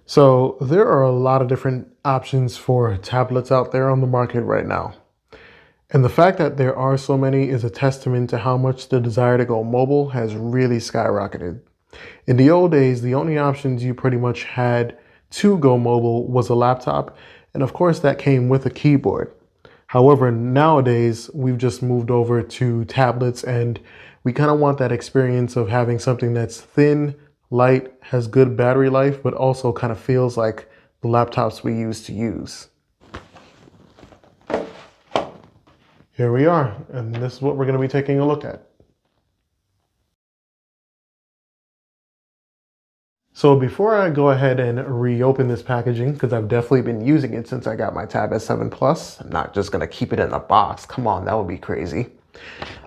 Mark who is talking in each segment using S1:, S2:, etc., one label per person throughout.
S1: So there are a lot of different options for tablets out there on the market right now. And the fact that there are so many is a testament to how much the desire to go mobile has really skyrocketed. In the old days, the only options you pretty much had to go mobile was a laptop, and of course that came with a keyboard. However, nowadays we've just moved over to tablets, and we kind of want that experience of having something that's thin, light, has good battery life, but also kind of feels like the laptops we used to use. Here we are, and this is what we're going to be taking a look at. So before I go ahead and reopen this packaging, because I've definitely been using it since I got my Tab S7 Plus, I'm not just going to keep it in a box. Come on, that would be crazy.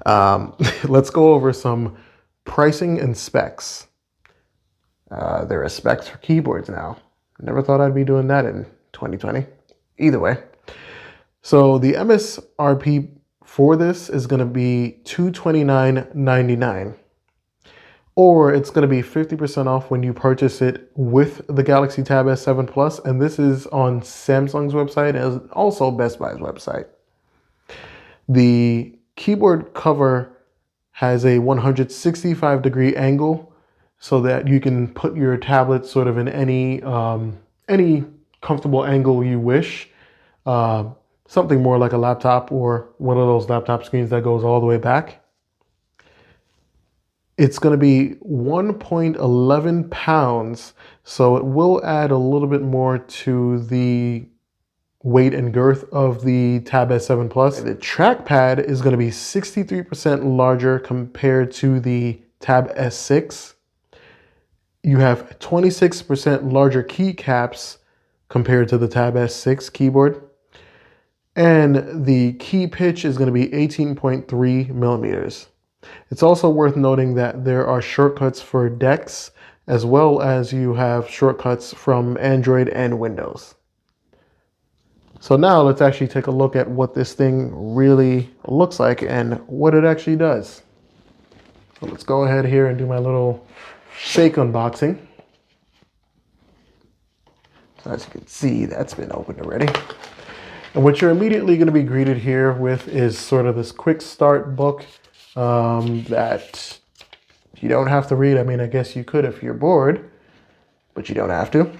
S1: Let's go over some pricing and specs. There are specs for keyboards now. Never thought I'd be doing that in 2020. Either way. So the MSRP for this is going to be $229.99. Or it's going to be 50% off when you purchase it with the Galaxy Tab S7 Plus. And this is on Samsung's website and also Best Buy's website. The keyboard cover has a 165-degree angle so that you can put your tablet sort of in any comfortable angle you wish. Something more like a laptop or one of those laptop screens that goes all the way back. It's going to be 1.11 pounds, so it will add a little bit more to the weight and girth of the Tab S7 Plus. The trackpad is going to be 63% larger compared to the Tab S6. You have 26% larger keycaps compared to the Tab S6 keyboard. And the key pitch is going to be 18.3 millimeters. It's also worth noting that there are shortcuts for DeX, as well as you have shortcuts from Android and Windows. So now let's actually take a look at what this thing really looks like and what it actually does. So let's go ahead here and do my little shake unboxing. So as you can see, that's been opened already. And what you're immediately going to be greeted here with is sort of this quick start book that you don't have to read. I mean, I guess you could if you're bored, but you don't have to.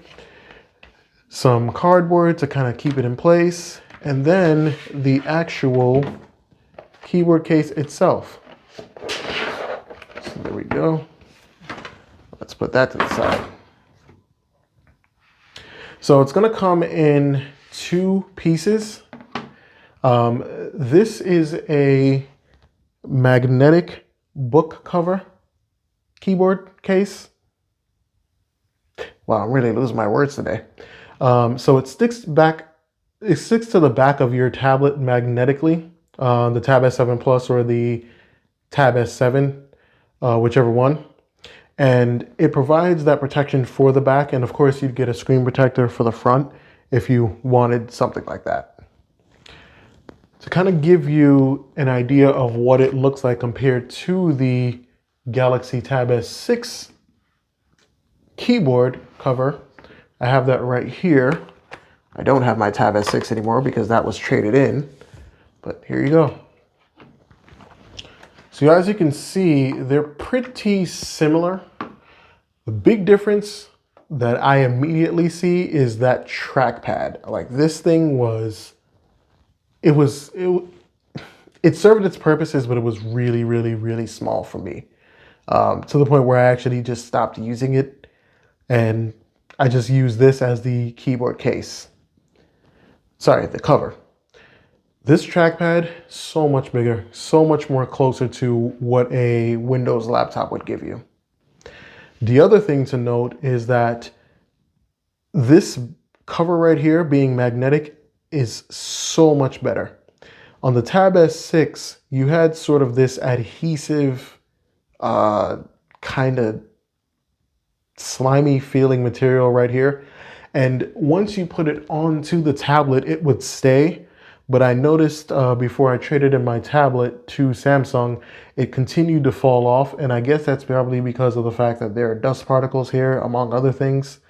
S1: Some cardboard to kind of keep it in place, and then the actual keyboard case itself. So there we go. Let's put that to the side. So it's going to come in two pieces. This is a magnetic book cover keyboard case. Wow, I'm really losing my words today. So it sticks to the back of your tablet magnetically, the Tab S7 Plus or the Tab S7, whichever one. And it provides that protection for the back, and of course you'd get a screen protector for the front if you wanted something like that. To kind of give you an idea of what it looks like compared to the Galaxy Tab S6 keyboard cover, I have that right here. I don't have my Tab S6 anymore because that was traded in, but here you go. So as you can see, they're pretty similar. The big difference that I immediately see is that trackpad. Like this thing was, it served its purposes, but it was really, really, really small for me. To the point where I actually just stopped using it and I just use this as the keyboard case. Sorry, the cover. This trackpad, so much bigger, so much more closer to what a Windows laptop would give you. The other thing to note is that this cover right here being magnetic is so much better. On the Tab S6, you had sort of this adhesive, kind of slimy feeling material right here. And once you put it onto the tablet, it would stay. But I noticed before I traded in my tablet to Samsung, it continued to fall off. And I guess that's probably because of the fact that there are dust particles here, among other things.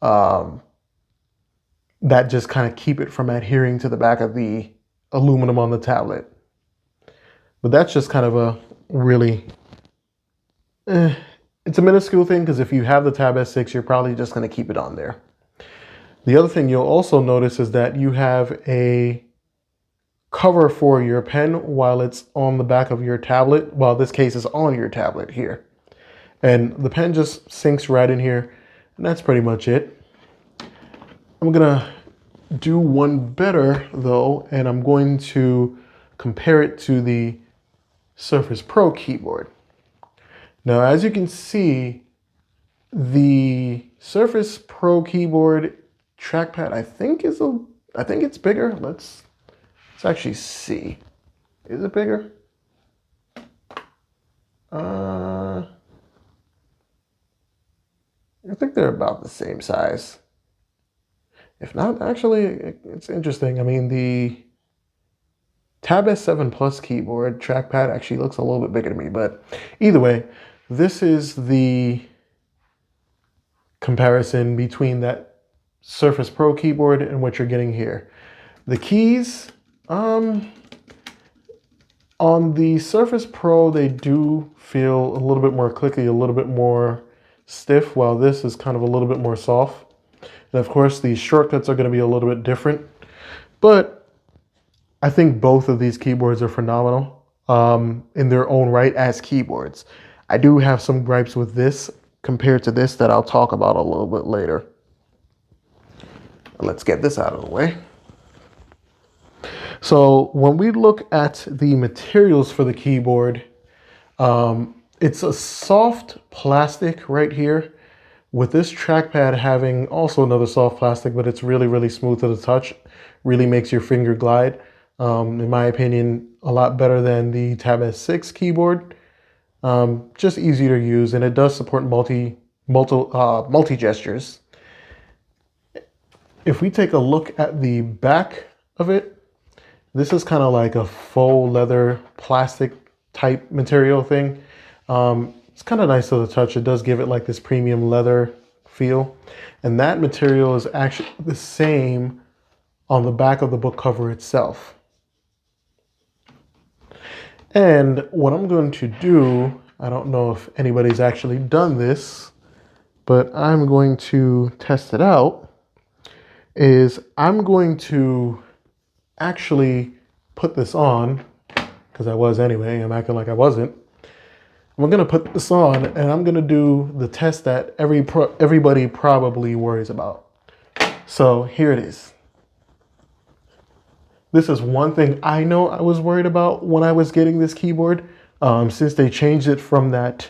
S1: that just kind of keep it from adhering to the back of the aluminum on the tablet. But that's just kind of a really, it's a minuscule thing, because if you have the Tab S6, you're probably just going to keep it on there. The other thing you'll also notice is that you have a cover for your pen while it's on the back of your tablet. Well, this case is on your tablet here. And the pen just sinks right in here, and that's pretty much it. I'm gonna do one better though, and I'm going to compare it to the Surface Pro keyboard. Now, as you can see, the Surface Pro keyboard trackpad, I think it's bigger. Let's actually see. Is it bigger? I think they're about the same size. If not, actually, it's interesting. I mean, the Tab S7 Plus keyboard trackpad actually looks a little bit bigger to me, but either way, this is the comparison between that Surface Pro keyboard and what you're getting here. The keys, on the Surface Pro, they do feel a little bit more clicky, a little bit more stiff, while this is kind of a little bit more soft. And of course, the shortcuts are going to be a little bit different, but I think both of these keyboards are phenomenal in their own right as keyboards. I do have some gripes with this compared to this that I'll talk about a little bit later. Let's get this out of the way. So when we look at the materials for the keyboard, it's a soft plastic right here, with this trackpad having also another soft plastic, but it's really, really smooth to the touch. Really makes your finger glide. In my opinion, a lot better than the Tab S6 keyboard. Just easier to use, and it does support multi gestures. If we take a look at the back of it, this is kind of like a faux leather plastic type material thing. It's kind of nice to the touch. It does give it like this premium leather feel. And that material is actually the same on the back of the book cover itself. And what I'm going to do, I don't know if anybody's actually done this, but I'm going to test it out, is I'm going to actually put this on, because I was anyway, I'm acting like I wasn't. I'm going to put this on, and I'm going to do the test that everybody probably worries about. So here it is. This is one thing I know I was worried about when I was getting this keyboard, since they changed it from that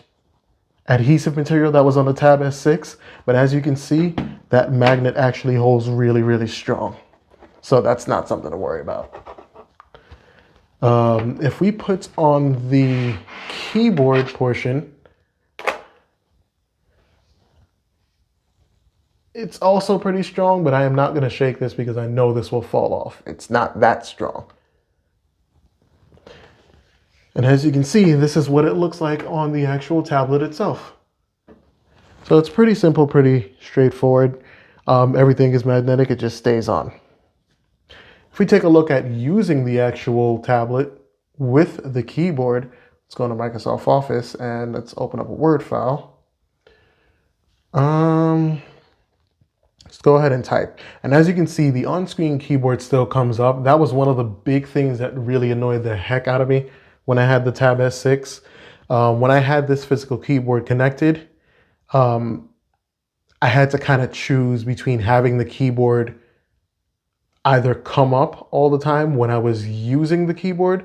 S1: adhesive material that was on the Tab S6. But as you can see, that magnet actually holds really, really strong. So that's not something to worry about. If we put on the keyboard portion, it's also pretty strong, but I am not going to shake this because I know this will fall off. It's not that strong. And as you can see, this is what it looks like on the actual tablet itself. So it's pretty simple, pretty straightforward. Everything is magnetic, it just stays on. If we take a look at using the actual tablet with the keyboard, let's go into Microsoft Office and let's open up a Word file. Let's go ahead and type. And as you can see, the on-screen keyboard still comes up. That was one of the big things that really annoyed the heck out of me when I had the Tab S6. When I had this physical keyboard connected, I had to kind of choose between having the keyboard either come up all the time when I was using the keyboard,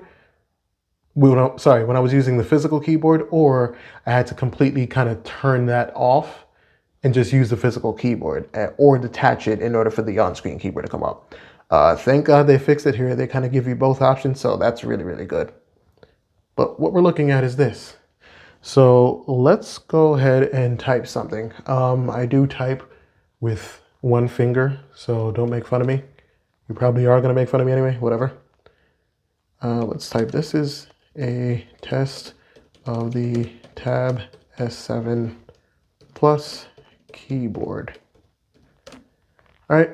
S1: when I was using the physical keyboard, or I had to completely kind of turn that off and just use the physical keyboard, or detach it in order for the on-screen keyboard to come up. Thank God they fixed it here. They kind of give you both options, so that's really, really good. But what we're looking at is this. So let's go ahead and type something. I do type with one finger, so don't make fun of me. You probably are going to make fun of me anyway, whatever. Let's type, this is a test of the Tab S7 Plus keyboard. All right.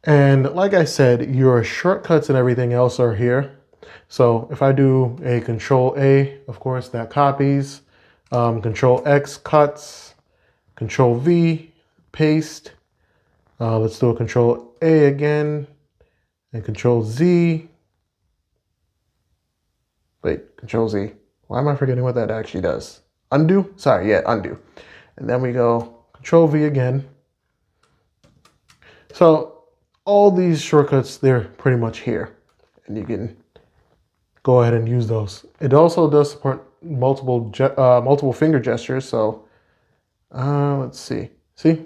S1: And like I said, your shortcuts and everything else are here. So if I do a Control A, of course, that copies. Control X cuts. Control V, paste. Let's do a Control A again. And Control Z. Wait, Control Z. Why am I forgetting what that actually does? Undo? Sorry, yeah, undo. And then we go Control V again. So all these shortcuts, they're pretty much here. And you can go ahead and use those. It also does support multiple finger gestures. So let's see. See?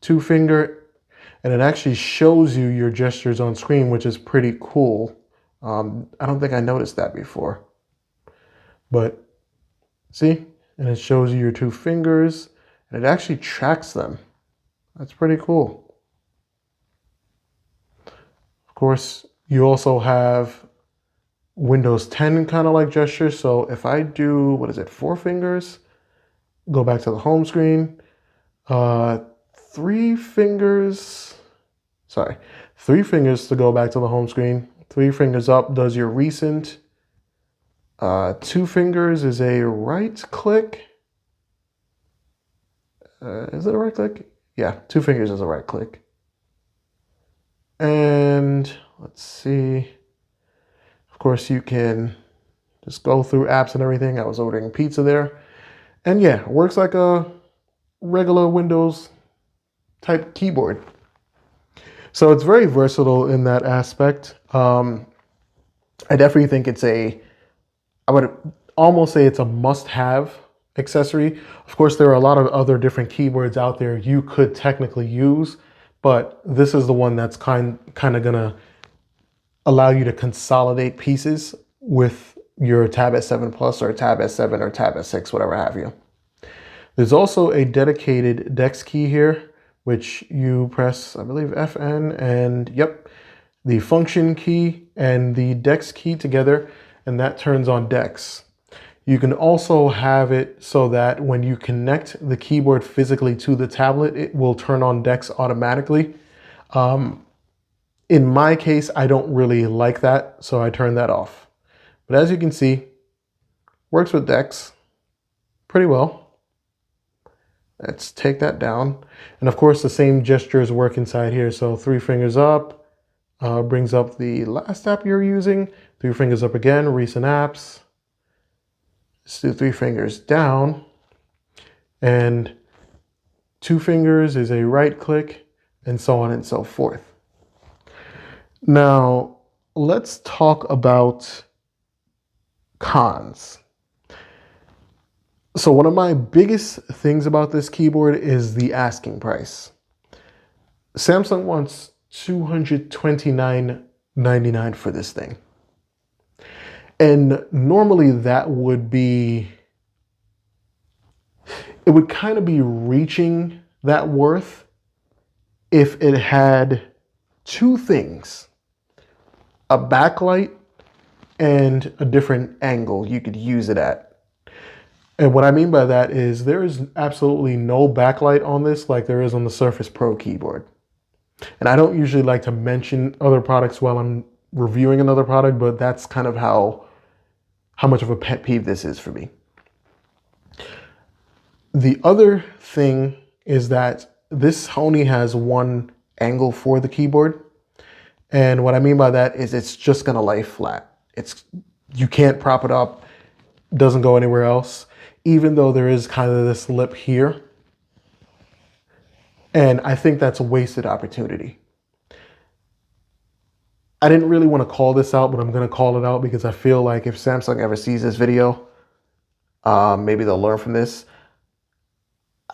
S1: 2-finger. And it actually shows you your gestures on screen, which is pretty cool. I don't think I noticed that before. But see? And it shows you your 2 fingers. And it actually tracks them. That's pretty cool. Of course, you also have Windows 10 kind of like gestures. So if I do, 4 fingers, go back to the home screen, 3 fingers, 3 fingers to go back to the home screen, 3 fingers up does your recent, 2 fingers is a right click. Is it a right click? Yeah, 2 fingers is a right click. And let's see. Of course, you can just go through apps and everything. I was ordering pizza there. And yeah, it works like a regular Windows type keyboard. So it's very versatile in that aspect. I definitely think I would almost say it's a must-have accessory. Of course, there are a lot of other different keyboards out there you could technically use, but this is the one that's kind of gonna allow you to consolidate pieces with your Tab S7 Plus or Tab S7 or Tab S6, whatever have you. There's also a dedicated DEX key here, which you press, I believe, FN and yep, the function key and the DEX key together, and that turns on DEX. You can also have it so that when you connect the keyboard physically to the tablet, it will turn on DEX automatically. In my case, I don't really like that, so I turn that off. But as you can see, works with DEX pretty well. Let's take that down. And of course, the same gestures work inside here. So 3 fingers up brings up the last app you're using. 3 fingers up again, recent apps. Let's do 3 fingers down. And 2 fingers is a right click, and so on and so forth. Now, let's talk about cons. So one of my biggest things about this keyboard is the asking price. Samsung wants $229.99 for this thing. And normally that would be, it would kind of be reaching that worth if it had 2 things. A backlight and a different angle you could use it at. And what I mean by that is there is absolutely no backlight on this like there is on the Surface Pro keyboard. And I don't usually like to mention other products while I'm reviewing another product, but that's kind of how much of a pet peeve this is for me. The other thing is that this only has 1 angle for the keyboard. And what I mean by that is it's just gonna lay flat. You can't prop it up, doesn't go anywhere else, even though there is kind of this lip here. And I think that's a wasted opportunity. I didn't really want to call this out, but I'm gonna call it out because I feel like if Samsung ever sees this video, maybe they'll learn from this.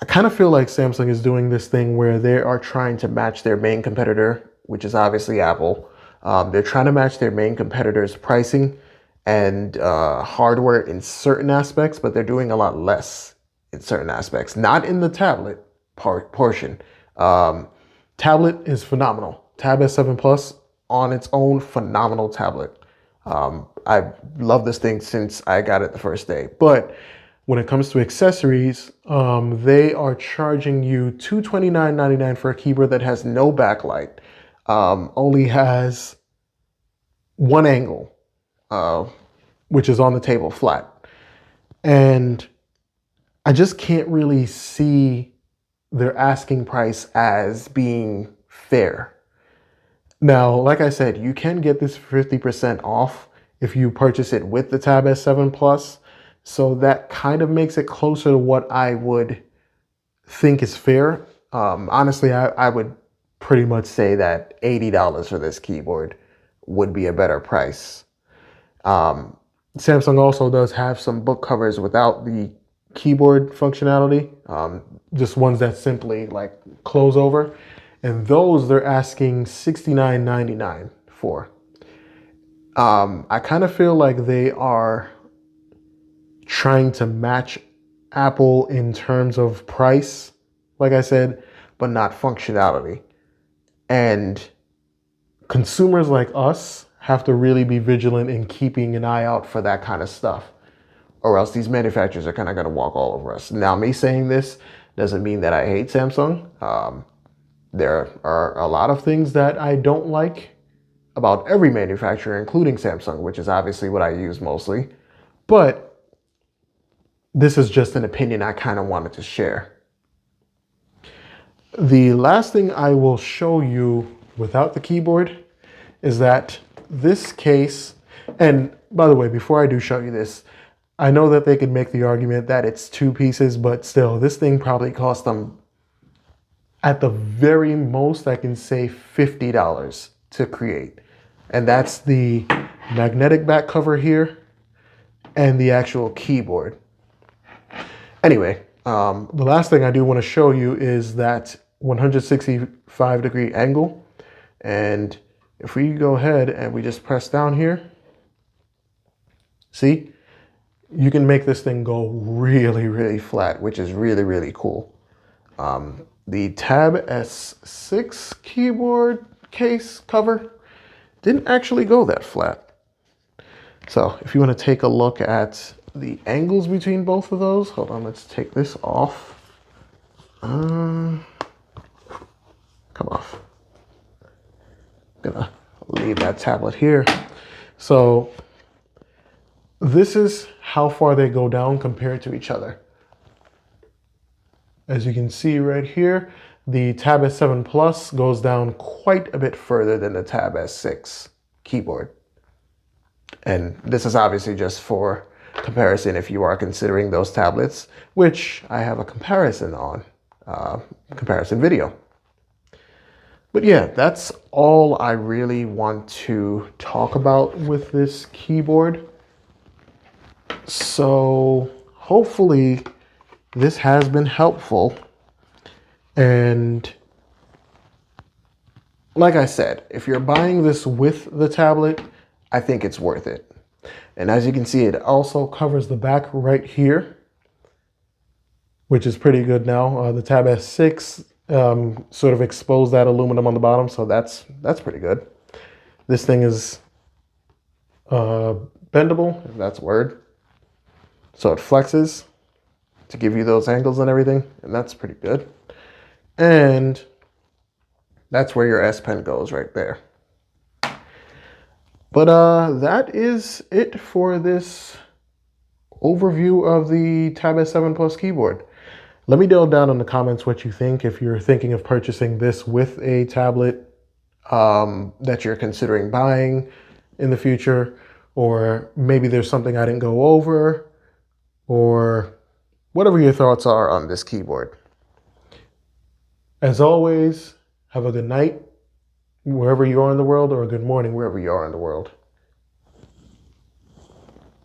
S1: I kind of feel like Samsung is doing this thing where they are trying to match their main competitor, which is obviously Apple. They're trying to match their main competitor's pricing and hardware in certain aspects, but they're doing a lot less in certain aspects. Not in the tablet portion. Tablet is phenomenal. Tab S7 Plus on its own, phenomenal tablet. I've loved this thing since I got it the first day. But When it comes to accessories, they are charging you $229.99 for a keyboard that has no backlight, only has one angle, which is on the table flat. And I just can't really see their asking price as being fair. Now, like I said, you can get this 50% off if you purchase it with the Tab S7 Plus. So that kind of makes it closer to what I would think is fair. Honestly, I would pretty much say that $80 for this keyboard would be a better price. Samsung also does have some book covers without the keyboard functionality, just ones that simply like close over. And those they're asking $69.99 for. I kind of feel like they are trying to match Apple in terms of price, like I said, but not functionality. And consumers like us have to really be vigilant in keeping an eye out for that kind of stuff, or else these manufacturers are kind of going to walk all over us. Now, me saying this doesn't mean that I hate Samsung. There are a lot of things that I don't like about every manufacturer, including Samsung, which is obviously what I use mostly. But this is just an opinion I kind of wanted to share. The last thing I will show you without the keyboard is that this case, and by the way, before I do show you this, I know that they could make the argument that it's two pieces, but still, this thing probably cost them, at the very most, I can say $50 to create. And that's the magnetic back cover here and the actual keyboard. Anyway, the last thing I do want to show you is that 165-degree angle. And if we go ahead and we just press down here, see, you can make this thing go really, really flat, which is really, really cool. The Tab S6 keyboard case cover didn't actually go that flat. So if you want to take a look at the angles between both of those, hold on, let's take this off. Come off. Gonna leave that tablet here. So this is how far they go down compared to each other. As you can see right here, the Tab S7 Plus goes down quite a bit further than the Tab S6 keyboard. And this is obviously just for comparison if you are considering those tablets, which I have a comparison on, comparison video. But yeah, that's all I really want to talk about with this keyboard. So hopefully this has been helpful. And like I said, if you're buying this with the tablet, I think it's worth it. And as you can see, it also covers the back right here, which is pretty good now. The Tab S6 sort of exposed that aluminum on the bottom, so that's pretty good. This thing is bendable, if that's a word. So it flexes to give you those angles and everything, and that's pretty good. And that's where your S Pen goes right there. But that is it for this overview of the Tab S7 Plus keyboard. Let me know down in the comments what you think, if you're thinking of purchasing this with a tablet that you're considering buying in the future, or maybe there's something I didn't go over, or whatever your thoughts are on this keyboard. As always, have a good night wherever you are in the world, or a good morning wherever you are in the world.